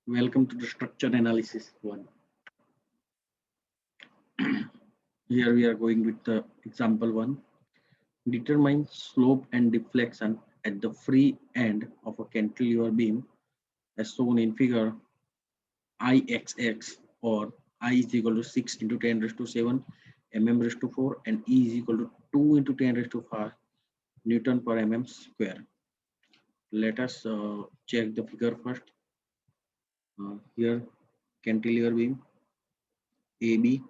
Welcome to the structure analysis one. Here we are going with the example one. Determine slope and deflection at the free end of a cantilever beam as shown in figure IXX, or I is equal to 6 into 10 raised to 7 mm raised to 4 and E is equal to 2 into 10 raised to 5 Newton per mm square. Let us check the figure first. Here cantilever beam AB,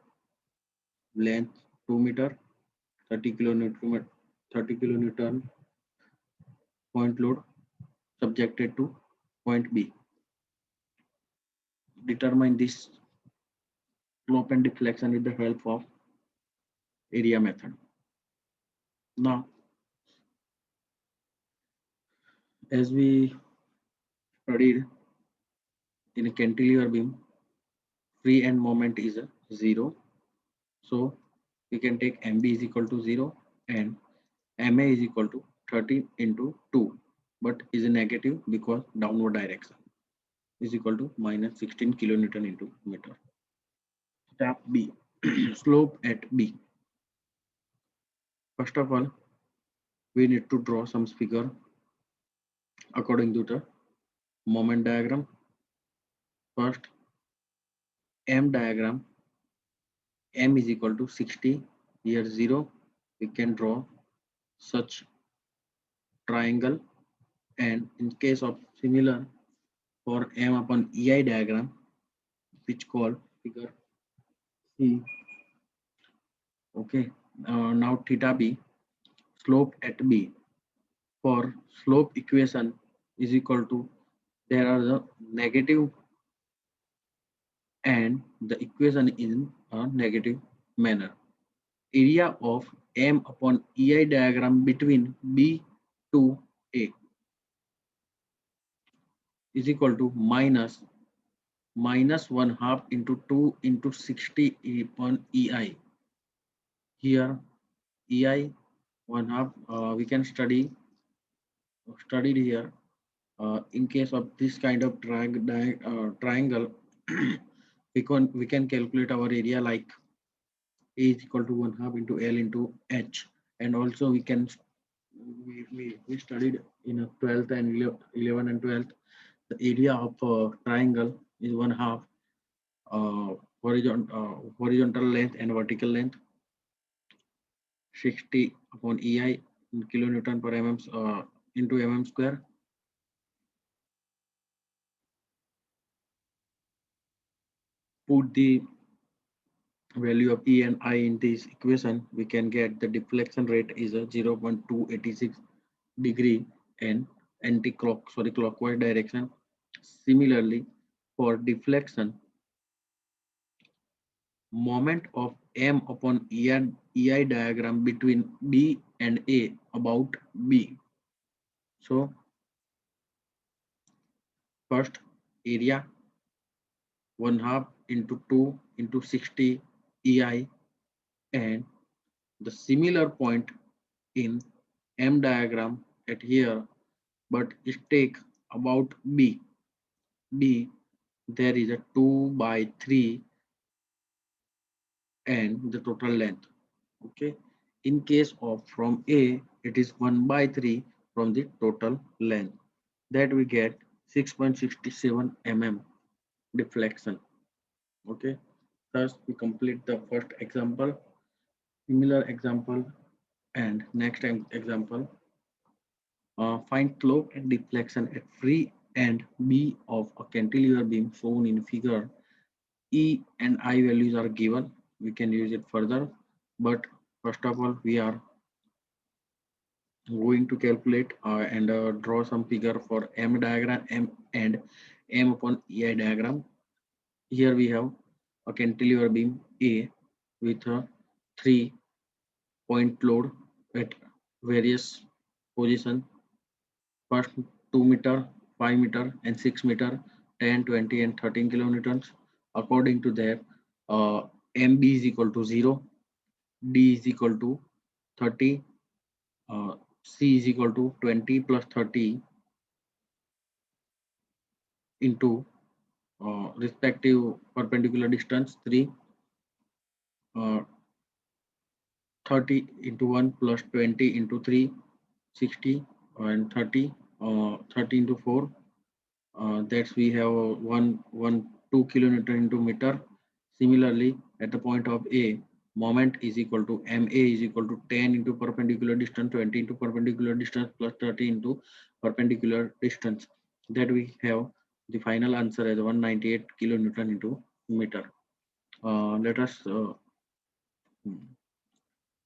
length 2 meter, 30 kilonewton, point load subjected to point B. Determine this slope and deflection with the help of area method. Now, as we studied in a cantilever beam, free end moment is a 0. So we can take MB is equal to 0 and MA is equal to 30 into 2, but is a negative because downward direction is equal to minus 16 kilonewton into meter. Step B, slope at B. First of all, we need to draw some figure according to the moment diagram. First, M diagram, M is equal to 60, here 0, we can draw such triangle, and in case of similar for M upon EI diagram, which called figure C. Okay, now theta B, slope at B. For slope equation is equal to, there are the negative and the equation in a negative manner. Area of M upon EI diagram between B to A is equal to minus 1/2 into 2 into 60 upon EI. Here EI 1/2 we can studied here. In case of this kind of triangle, we can calculate our area like A is equal to 1/2 into L into H, and also we can we studied in a 12th and 11 and 12th, the area of a triangle is 1/2 horizontal length and vertical length, 60 upon EI in kilonewton per mm into mm square. Put the value of E and I in this equation, we can get the deflection rate is a 0.286 degree and clockwise direction. Similarly, for deflection, moment of M upon EI diagram between B and A about B. So first area 1/2 into 2 into 60 EI, and the similar point in M diagram at here, but it take about B. There is a 2/3 and the total length. Okay, in case of from A, it is 1/3 from the total length, that we get 6.67 mm deflection. Okay, thus we complete the first example. Similar example and next example. Find slope and deflection at free end B of a cantilever beam shown in figure. E and I values are given. We can use it further, but first of all, we are going to calculate and draw some figure for M diagram, and M upon EI diagram. Here we have a cantilever beam A with a 3-point load at various positions. First 2 meter, 5 meter and 6 meter, 10, 20 and 13 kilonewtons. According to that, MB is equal to 0, D is equal to 30, C is equal to 20 plus 30 into respective perpendicular distance 3, uh, 30 into 1 plus 20 into 3, 60, and 30, 30 into 4. That's we have 2 kilonewton into meter. Similarly, at the point of A, moment is equal to ma is equal to 10 into perpendicular distance, 20 into perpendicular distance plus 30 into perpendicular distance. That we have the final answer as 198 kilonewton into meter. Let us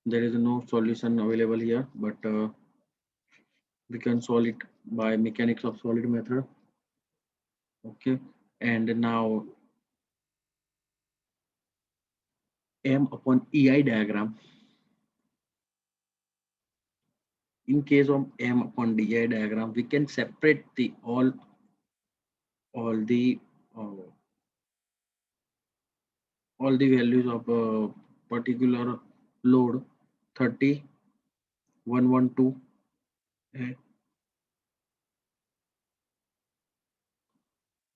there is no solution available here, but we can solve it by mechanics of solid method. Okay, and now m upon ei diagram. In case of m upon di diagram, we can separate the all the uh, all the values of a particular load 30, 112, and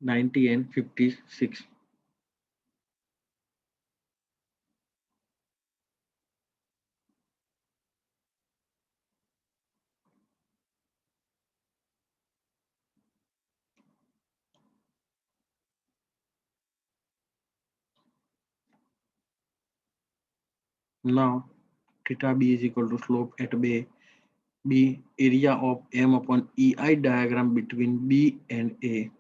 90 and 56. Now theta b is equal to slope at b area of m upon ei diagram between b and a.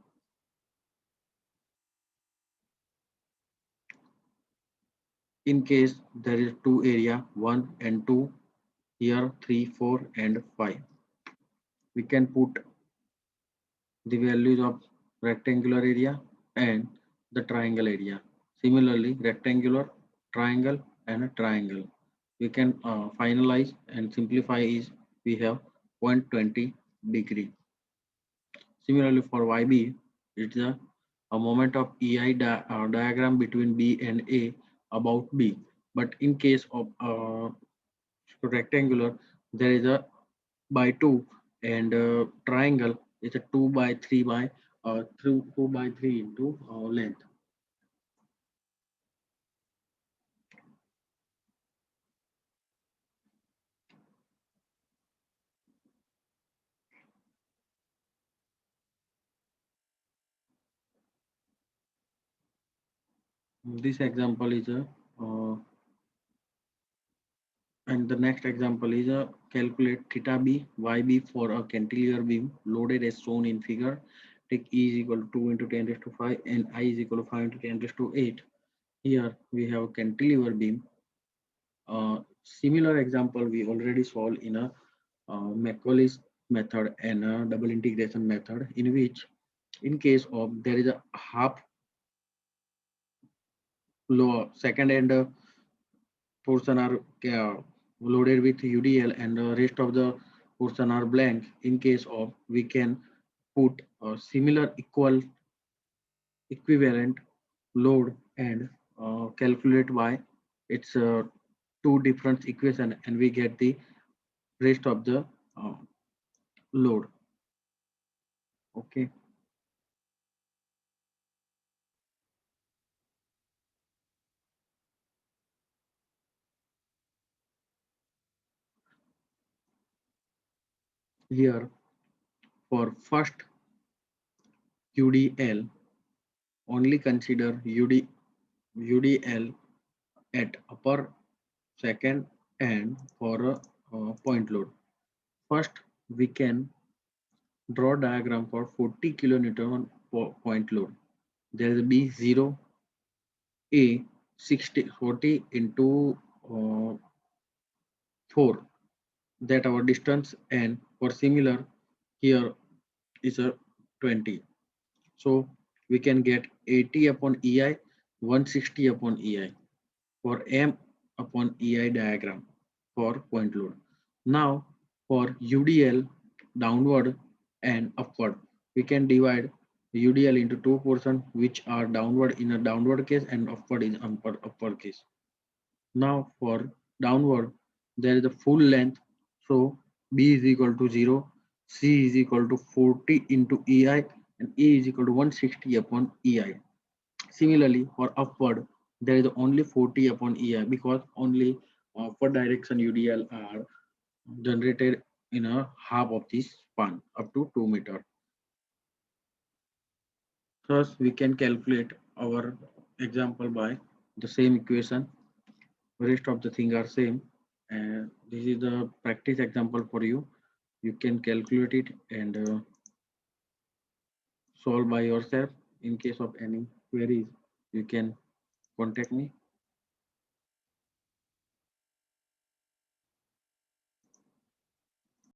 In case there is two area 1 and 2, here 3, 4 and 5. We can put the values of rectangular area and the triangle area. Similarly, rectangular, triangle and a triangle. We can finalize and simplify is we have 0.20 degree. Similarly for YB, it's a moment of diagram between B and A about B. But in case of rectangular, there is a by 2, and triangle is a 2 by 3 by 2 by 3 into length. This example is a and the next example is a calculate theta b yb for a cantilever beam loaded as shown in figure. Take E is equal to 2 into 10 raised to 5 and I is equal to 5 into 10 raised to 8. Here we have cantilever beam. Similar example we already solved in a Macaulay's method and a double integration method, in which in case of there is a half lower second and portion are loaded with UDL and the rest of the portion are blank. In case of we can put a similar equivalent load and calculate by its two different equation, and we get the rest of the uh, load. Okay, here for first UDL, only consider UDL at upper, second and for a point load. First, we can draw diagram for 40 kilonewton point load. There will be 0, A, 60, 40 into 4, that our distance, and for similar here is a 20. So we can get 80 upon EI, 160 upon EI for M upon EI diagram for point load. Now for UDL downward and upward, we can divide UDL into two portions which are downward in a downward case and upward in upward case. Now for downward, there is a full length. So B is equal to 0, C is equal to 40 into EI, and A is equal to 160 upon EI. Similarly, for upward, there is only 40 upon EI because only upward direction UDL are generated in a half of this span up to 2 meter. Thus, we can calculate our example by the same equation. Rest of the thing are same. And this is the practice example for you. You can calculate it and solve by yourself. In case of any queries, you can contact me.